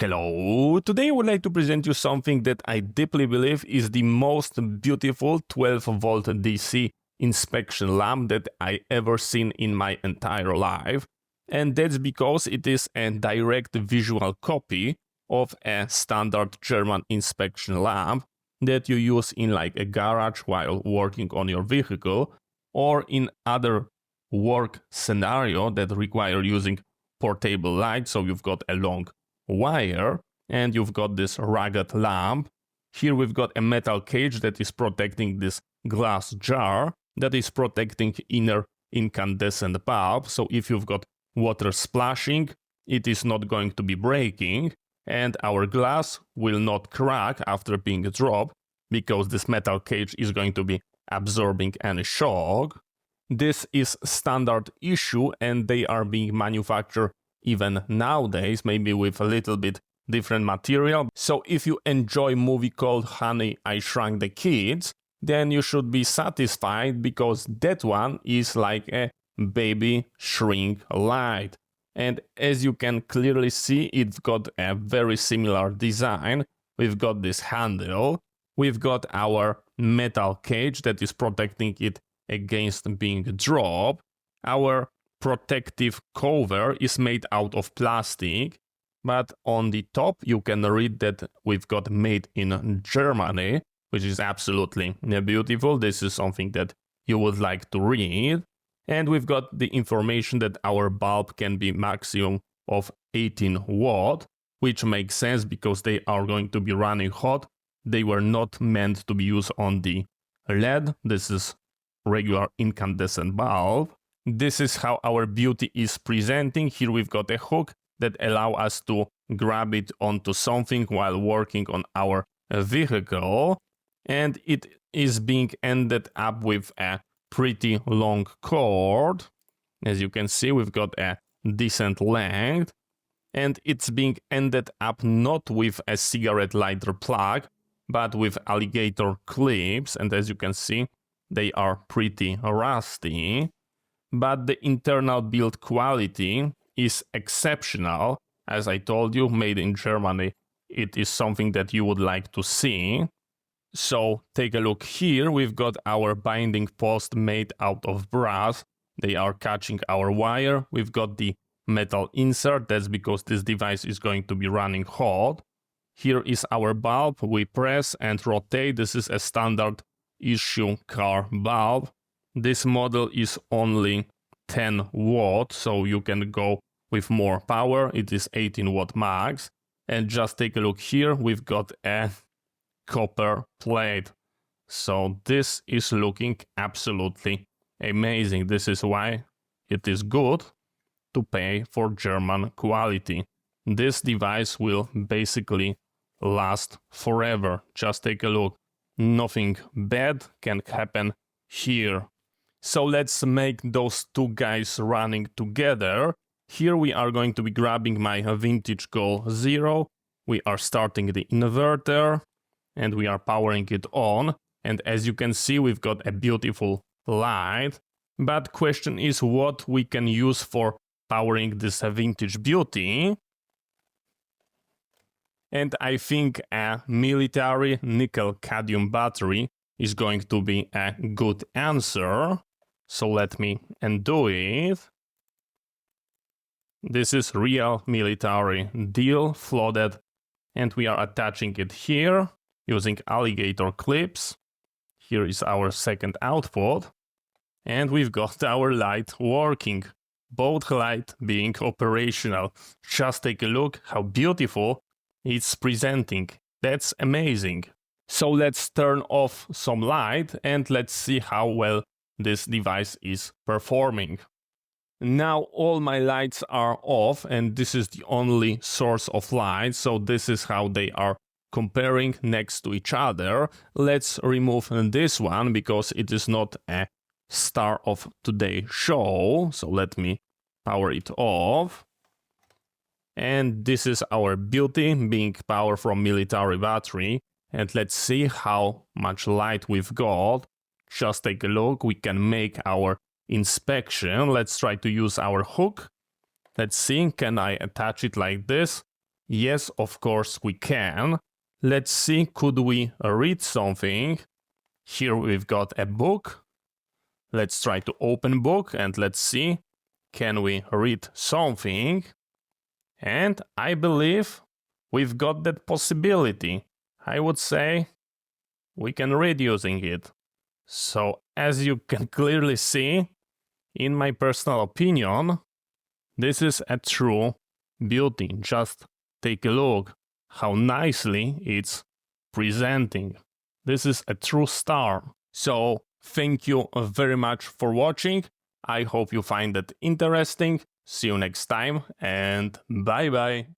Hello, today I would like to present you something that I deeply believe is the most beautiful 12-volt DC inspection lamp that I ever seen in my entire life. And that's because it is a direct visual copy of a standard German inspection lamp that you use in like a garage while working on your vehicle or in other work scenario that require using portable light, so you've got a long wire and you've got this rugged lamp. Here we've got a metal cage that is protecting this glass jar that is protecting inner incandescent bulb, so if you've got water splashing, it is not going to be breaking and our glass will not crack after being dropped because this metal cage is going to be absorbing any shock. This is standard issue and they are being manufactured even nowadays, maybe with a little bit different material. So if you enjoy a movie called Honey, I Shrunk the Kids, then you should be satisfied because that one is like a baby shrink light. And as you can clearly see, it's got a very similar design. We've got this handle, we've got our metal cage that is protecting it against being dropped. Our protective cover is made out of plastic, but on the top you can read that we've got made in Germany, which is absolutely beautiful. This is something that you would like to read. And we've got the information that our bulb can be maximum of 18 watt, which makes sense because they are going to be running hot. They were not meant to be used on the LED. This is regular incandescent bulb. This is how our beauty is presenting. Here we've got a hook that allow us to grab it onto something while working on our vehicle. And it is being ended up with a pretty long cord. As you can see, we've got a decent length. And it's being ended up not with a cigarette lighter plug, but with alligator clips. And as you can see, they are pretty rusty. But the internal build quality is exceptional. As I told you, made in Germany, it is something that you would like to see. So take a look here. We've got our binding post made out of brass. They are catching our wire. We've got the metal insert. That's because this device is going to be running hot. Here is our bulb. We press and rotate. This is a standard issue car bulb. This model is only 10 watt, so you can go with more power. It is 18 watt max. And just take a look here, we've got a copper plate. So this is looking absolutely amazing. This is why it is good to pay for German quality. This device will basically last forever. Just take a look. Nothing bad can happen here. So let's make those two guys running together. Here we are going to be grabbing my vintage Goal 0. We are starting the inverter and we are powering it on. And as you can see, we've got a beautiful light. But question is what we can use for powering this vintage beauty. And I think a military nickel-cadmium battery is going to be a good answer. So let me undo it. This is real military deal, flooded, and we are attaching it here using alligator clips. Here is our second output, and we've got our light working, both light being operational. Just take a look how beautiful it's presenting. That's amazing. So let's turn off some light and let's see how well this device is performing. Now all my lights are off and this is the only source of light, so this is how they are comparing next to each other. Let's remove this one because it is not a star of today's show, so let me power it off. And this is our beauty being powered from military battery. And let's see how much light we've got. Just take a look, we can make our inspection. Let's try to use our hook. Let's see, can I attach it like this? Yes, of course we can. Let's see, could we read something? Here we've got a book. Let's try to open book and let's see, can we read something? And I believe we've got that possibility. I would say we can read using it. So as you can clearly see, in my personal opinion, this is a true beauty. Just take a look how nicely it's presenting. This is a true star. So thank you very much for watching. I hope you find it interesting. See you next time and bye bye.